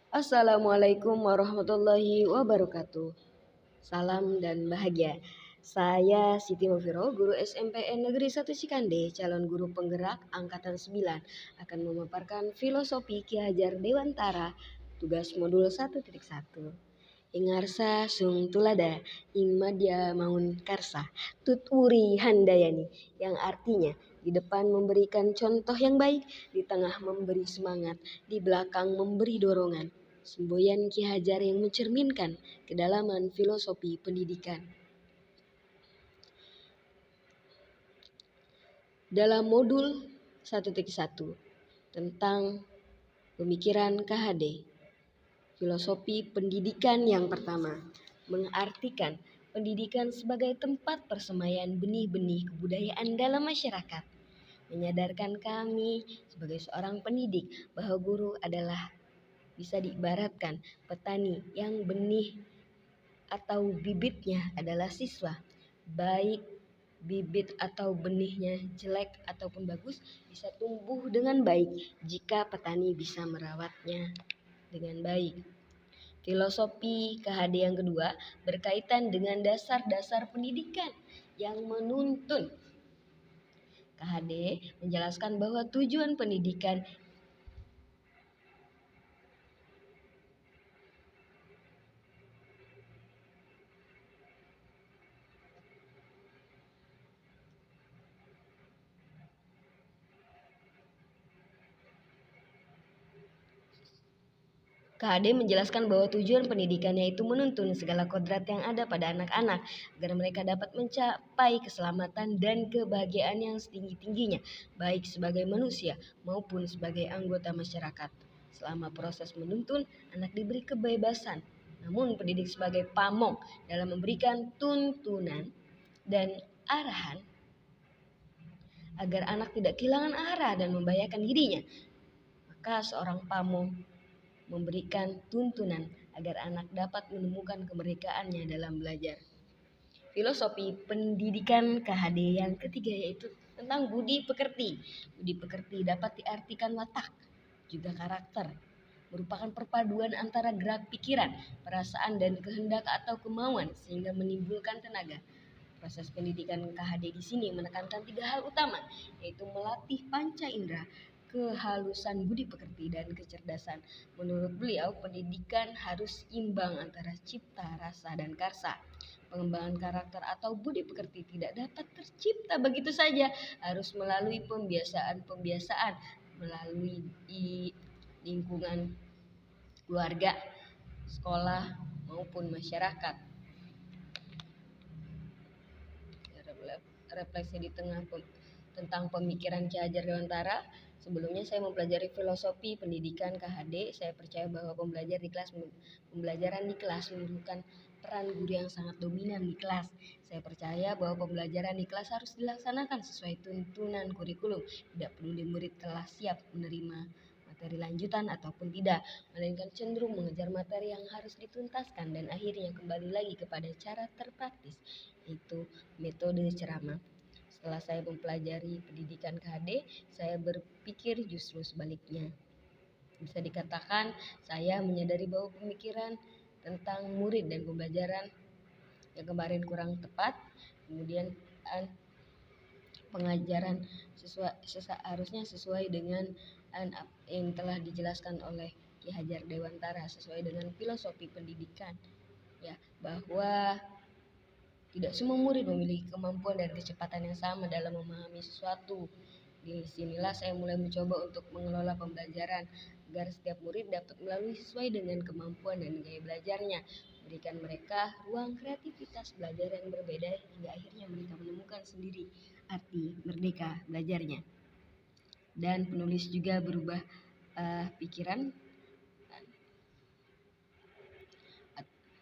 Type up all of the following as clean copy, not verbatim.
Assalamualaikum warahmatullahi wabarakatuh. Salam dan bahagia. Saya Siti Mufiro, guru SMPN Negeri 1 Cikande, calon guru penggerak Angkatan 9, akan memaparkan filosofi Ki Hajar Dewantara, tugas modul 1.1. Ingarsa sung tulada, ing madya maun karsa, tuturi handayani, yang artinya di depan memberikan contoh yang baik, di tengah memberi semangat, di belakang memberi dorongan. Semboyan Ki Hajar yang mencerminkan kedalaman filosofi pendidikan. Dalam modul 1.1 tentang pemikiran KHD, filosofi pendidikan yang pertama mengartikan pendidikan sebagai tempat persemaian benih-benih kebudayaan dalam masyarakat. Menyadarkan kami sebagai seorang pendidik bahwa guru adalah bisa diibaratkan petani yang benih atau bibitnya adalah siswa. Baik bibit atau benihnya jelek ataupun bagus bisa tumbuh dengan baik jika petani bisa merawatnya dengan baik. Filosofi KHD yang kedua berkaitan dengan dasar-dasar pendidikan yang menuntun. KHD menjelaskan bahwa tujuan pendidikan KHD menjelaskan bahwa tujuan pendidikannya itu menuntun segala kodrat yang ada pada anak-anak agar mereka dapat mencapai keselamatan dan kebahagiaan yang setinggi-tingginya, baik sebagai manusia maupun sebagai anggota masyarakat. Selama proses menuntun, anak diberi kebebasan, namun pendidik sebagai pamong dalam memberikan tuntunan dan arahan agar anak tidak kehilangan arah dan membahayakan dirinya. Maka seorang pamong memberikan tuntunan agar anak dapat menemukan kemerdekaannya dalam belajar. Filosofi pendidikan KHD yang ketiga yaitu tentang budi pekerti. Budi pekerti dapat diartikan watak, juga karakter, merupakan perpaduan antara gerak pikiran, perasaan, dan kehendak atau kemauan sehingga menimbulkan tenaga. Proses pendidikan KHD di sini menekankan 3 hal utama, yaitu melatih panca indera, kehalusan budi pekerti, dan kecerdasan. Menurut beliau, pendidikan harus imbang antara cipta, rasa, dan karsa. Pengembangan karakter atau budi pekerti tidak dapat tercipta begitu saja, harus melalui pembiasaan-pembiasaan, melalui lingkungan keluarga, sekolah, maupun masyarakat. Refleksi di tengah tentang pemikiran Ki Hajar Dewantara. Sebelumnya saya mempelajari filosofi pendidikan KHD. Saya percaya bahwa pembelajaran di kelas memerlukan peran guru yang sangat dominan di kelas. Saya percaya bahwa pembelajaran di kelas harus dilaksanakan sesuai tuntunan kurikulum. Tidak peduli murid telah siap menerima materi lanjutan ataupun tidak, melainkan cenderung mengejar materi yang harus dituntaskan dan akhirnya kembali lagi kepada cara terpraktis, yaitu metode ceramah. Setelah saya mempelajari pendidikan KHD, saya berpikir justru sebaliknya. Bisa dikatakan saya menyadari bahwa pemikiran tentang murid dan pembelajaran yang kemarin kurang tepat. Kemudian pengajaran harusnya sesuai dengan yang telah dijelaskan oleh Ki Hajar Dewantara, sesuai dengan filosofi pendidikan, ya, bahwa tidak semua murid memiliki kemampuan dan kecepatan yang sama dalam memahami sesuatu. Di sinilah saya mulai mencoba untuk mengelola pembelajaran agar setiap murid dapat melalui sesuai dengan kemampuan dan gaya belajarnya, berikan mereka ruang kreativitas belajar yang berbeda hingga akhirnya mereka menemukan sendiri arti merdeka belajarnya. Dan penulis juga berubah pikiran.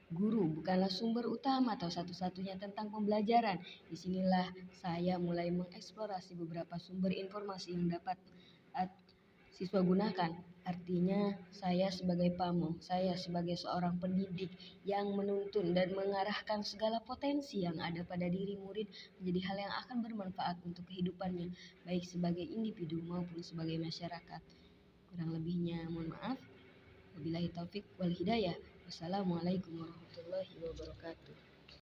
Guru bukanlah sumber utama atau satu-satunya tentang pembelajaran. Disinilah saya mulai mengeksplorasi beberapa sumber informasi yang dapat siswa gunakan. Artinya saya sebagai pamong, saya sebagai seorang pendidik yang menuntun dan mengarahkan segala potensi yang ada pada diri murid menjadi hal yang akan bermanfaat untuk kehidupannya, baik sebagai individu maupun sebagai masyarakat. Kurang lebihnya mohon maaf. Wabillahi taufik wal hidayah. Wassalamualaikum warahmatullahi wabarakatuh.